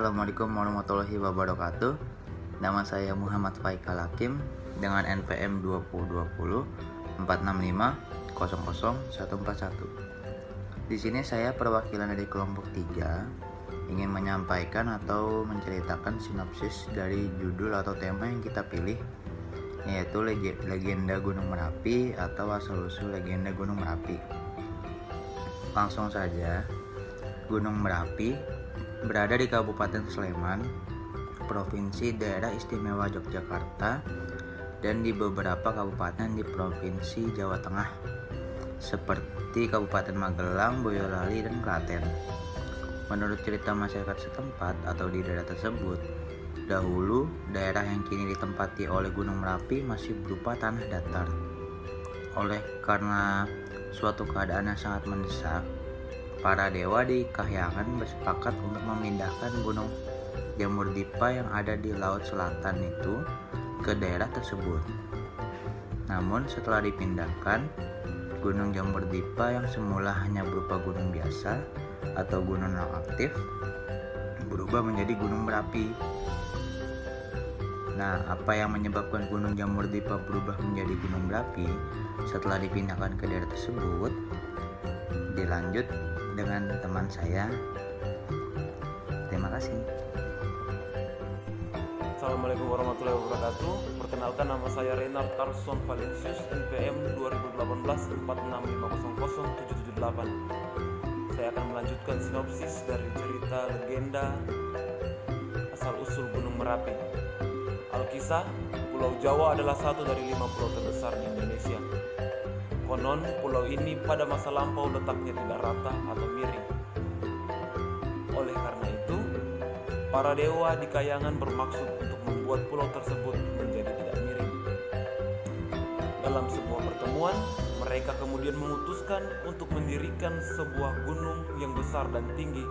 Assalamualaikum warahmatullahi wabarakatuh. Nama saya Muhammad Faikal Hakim dengan NPM 2020 465 00141. Di sini saya perwakilan dari kelompok 3 ingin menyampaikan atau menceritakan sinopsis dari judul atau tema yang kita pilih, yaitu legenda Gunung Merapi atau asal-usul legenda Gunung Merapi. Langsung saja, Gunung Merapi berada di Kabupaten Sleman, Provinsi Daerah Istimewa Yogyakarta, dan di beberapa kabupaten di Provinsi Jawa Tengah, seperti Kabupaten Magelang, Boyolali, dan Klaten. Menurut cerita masyarakat setempat atau di daerah tersebut, dahulu daerah yang kini ditempati oleh Gunung Merapi masih berupa tanah datar. Oleh karena suatu keadaan yang sangat mendesak, para dewa di Kahyangan bersepakat untuk memindahkan Gunung Jamur Dipa yang ada di Laut Selatan itu ke daerah tersebut. Namun setelah dipindahkan, Gunung Jamur Dipa yang semula hanya berupa gunung biasa atau gunung non aktif berubah menjadi Gunung Merapi. Nah, apa yang menyebabkan Gunung Jamur Dipa berubah menjadi Gunung Merapi setelah dipindahkan ke daerah tersebut? Dilanjut dengan teman saya. Terima kasih. Assalamualaikum warahmatullahi wabarakatuh. Perkenalkan, nama saya Renard Carlson Valencius, NPM 2018 465 Saya akan melanjutkan sinopsis dari cerita legenda asal-usul Gunung Merapi. Alkisah, Pulau Jawa adalah satu dari 5 pulau terbesar di Indonesia. Konon, pulau ini pada masa lampau letaknya tidak rata atau miring. Oleh karena itu, para dewa di Kahyangan bermaksud untuk membuat pulau tersebut menjadi tidak miring. Dalam sebuah pertemuan, mereka kemudian memutuskan untuk mendirikan sebuah gunung yang besar dan tinggi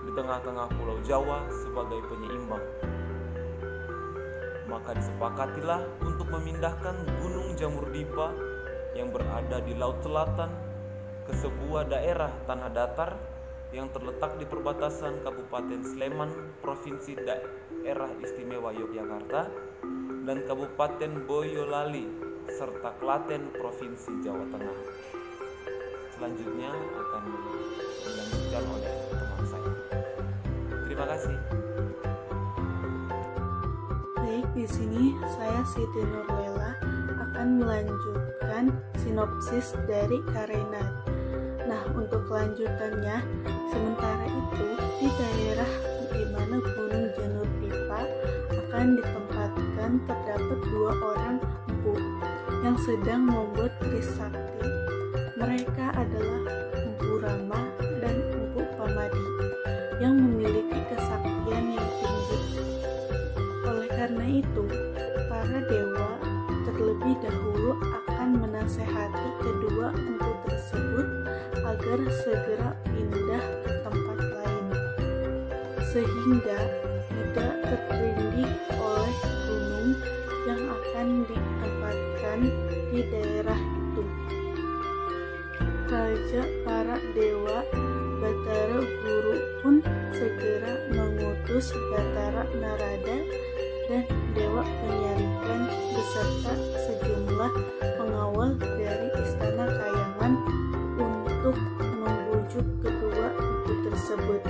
di tengah-tengah Pulau Jawa sebagai penyeimbang. Maka disepakatilah untuk memindahkan Gunung Jamur Dipa yang berada di Laut Selatan ke sebuah daerah tanah datar yang terletak di perbatasan Kabupaten Sleman, Provinsi Daerah Istimewa Yogyakarta, dan Kabupaten Boyolali, serta Klaten, Provinsi Jawa Tengah. Selanjutnya akan dilanjutkan oleh teman saya. Terima kasih. Baik, di sini saya Siti Nurlela akan melanjutkan sinopsis dari Karenat. Nah, untuk kelanjutannya, sementara itu di daerah di mana Gunung Jamur Dipa akan ditempatkan terdapat 2 orang empu yang sedang membuat keris sakti. Mereka adalah Empu Rama dan Empu Pamadi yang memiliki kesaktian yang tinggi. Oleh karena itu, para dewa terlebih dahulu akan menasehati kedua empu tersebut agar segera pindah ke tempat lain, sehingga tidak tertindih oleh gunung yang akan ditempatkan di daerah itu. Raja para dewa Batara Guru pun segera mengutus Batara Narada dan Dewa Penyarikan beserta sejumlah pengawal dari Istana Kahyangan untuk membujuk kedua empu tersebut.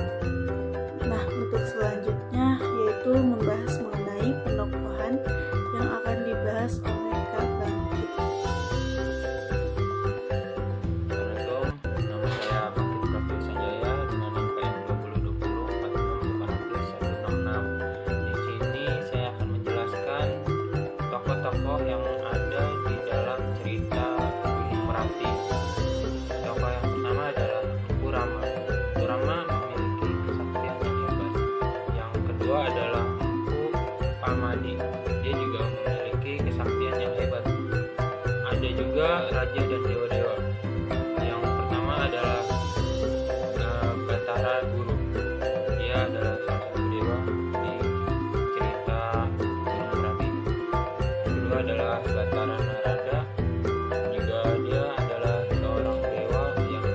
Nah, untuk selanjutnya yaitu membahas mengenai penokohan yang akan dibahas oleh Kak Bangkit. Assalamualaikum, nama saya Bangkit Prasetyo Sanjaya dengan NPM 2020 465 Di sini saya akan menjelaskan tokoh-tokoh yang ada di dalam cerita Gunung Merapi. Tokoh yang pertama adalah Empu Rama. Empu Rama memiliki kesaktian yang hebat. Yang kedua adalah Empu Pamadi. Dia juga memiliki kesaktian yang hebat. Ada juga raja dan dewa-dewa. Yang pertama adalah Batara Guru. Dia adalah salah satu dewa di cerita Gunung Merapi. Yang kedua adalah Batara Narada. Juga dia adalah seorang dewa yang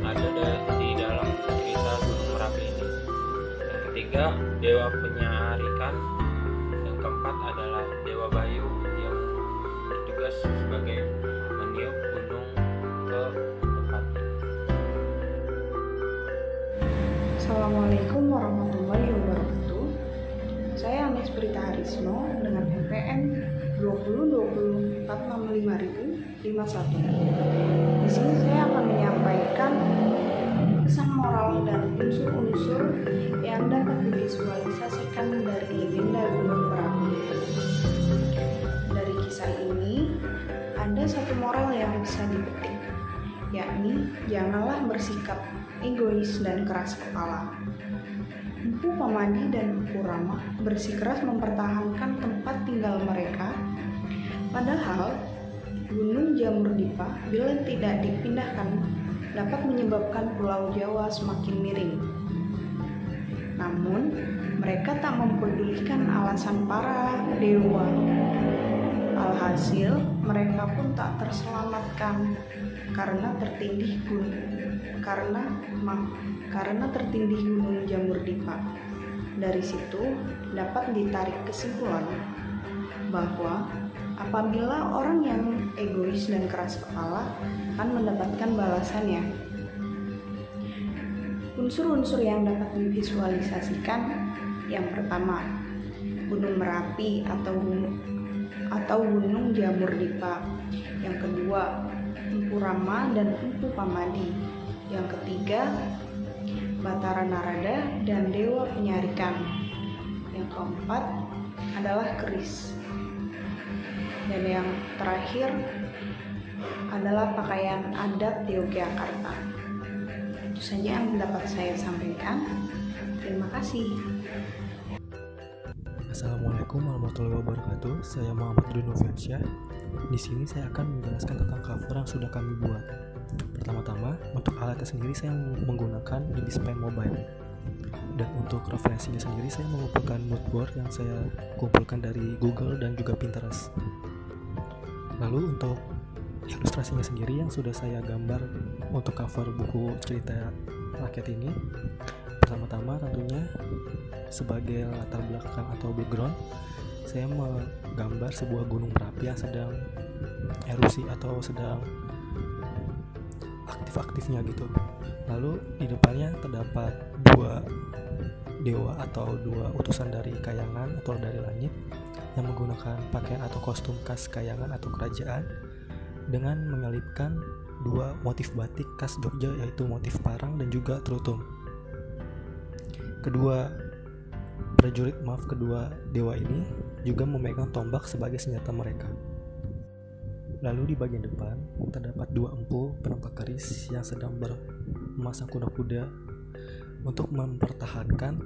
ada di dalam cerita Gunung Merapi ini. Yang ketiga ketiga dewa penyihar ikan, yang keempat adalah dewa Bayu yang bertugas sebagai meniup gunung ke tempat. Assalamualaikum warahmatullahi wabarakatuh. Saya Anis Prita Harisno dengan NPM 2020465051. Di sini saya akan menyampaikan pesan moral dan unsur-unsur yang dapat divisualisasikan dari legenda Gunung Merapi. Dari kisah ini, ada satu moral yang bisa dipetik, yakni janganlah bersikap egois dan keras kepala. Empu Pamadi dan Empu Rama bersikeras mempertahankan tempat tinggal mereka, padahal Gunung Jamur-Dipa bila tidak dipindahkan dapat menyebabkan Pulau Jawa semakin miring. Namun, mereka tak mempedulikan alasan para dewa. Alhasil, mereka pun tak terselamatkan karena tertindih Gunung Jamur-Dipa. Dari situ dapat ditarik kesimpulan bahwa apabila orang yang egois dan keras kepala akan mendapatkan balasannya. Unsur-unsur yang dapat divisualisasikan, yang pertama, Gunung Merapi atau Gunung Jamur-Dipa. Yang kedua, Empu Rama dan Empu Pamadi. Yang ketiga, Batara Narada dan Dewa Penyihar Ikan. Yang keempat adalah keris. Dan yang terakhir adalah pakaian adat di Yogyakarta. Itu saja yang dapat saya sampaikan. Terima kasih. Assalamualaikum warahmatullahi wabarakatuh. Saya Muhammad Runoviansyah. Di sini saya akan menjelaskan tentang cover yang sudah kami buat. Pertama-tama, untuk alatnya sendiri saya menggunakan Ibis Pen Mobile. Dan untuk referensinya sendiri saya mengumpulkan mood board yang saya kumpulkan dari Google dan juga Pinterest. Lalu untuk ilustrasinya sendiri yang sudah saya gambar untuk cover buku cerita rakyat ini, pertama-tama tentunya sebagai latar belakang atau background, saya menggambar sebuah gunung Merapi yang sedang erupsi atau sedang aktif-aktifnya gitu. Lalu di depannya terdapat dua dewa atau dua utusan dari kayangan atau dari langit yang menggunakan pakaian atau kostum khas kayangan atau kerajaan dengan menyelipkan dua motif batik khas Jogja, yaitu motif parang dan juga terutung. Kedua dewa ini juga memegang tombak sebagai senjata mereka. Lalu di bagian depan terdapat dua empu penempat keris yang sedang memasang kuda-kuda untuk mempertahankan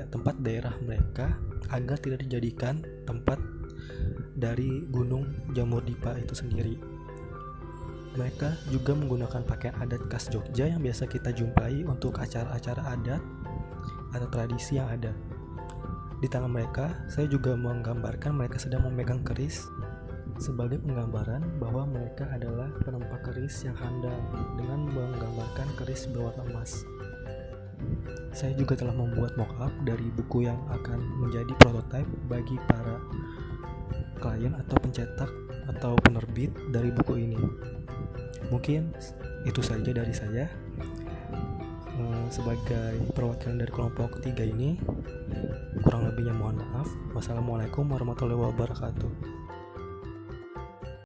tempat daerah mereka agar tidak dijadikan tempat dari Gunung Jamur-Dipa itu sendiri. Mereka juga menggunakan pakaian adat khas Jogja yang biasa kita jumpai untuk acara-acara adat atau tradisi yang ada. Di tangan mereka, saya juga menggambarkan mereka sedang memegang keris sebagai penggambaran bahwa mereka adalah penempa keris yang handal dengan menggambarkan keris berwarna emas. Saya juga telah membuat mock-up dari buku yang akan menjadi prototipe bagi para klien atau pencetak atau penerbit dari buku ini. Mungkin itu saja dari saya. Sebagai perwakilan dari kelompok 3 ini, kurang lebihnya mohon maaf. Wassalamualaikum warahmatullahi wabarakatuh.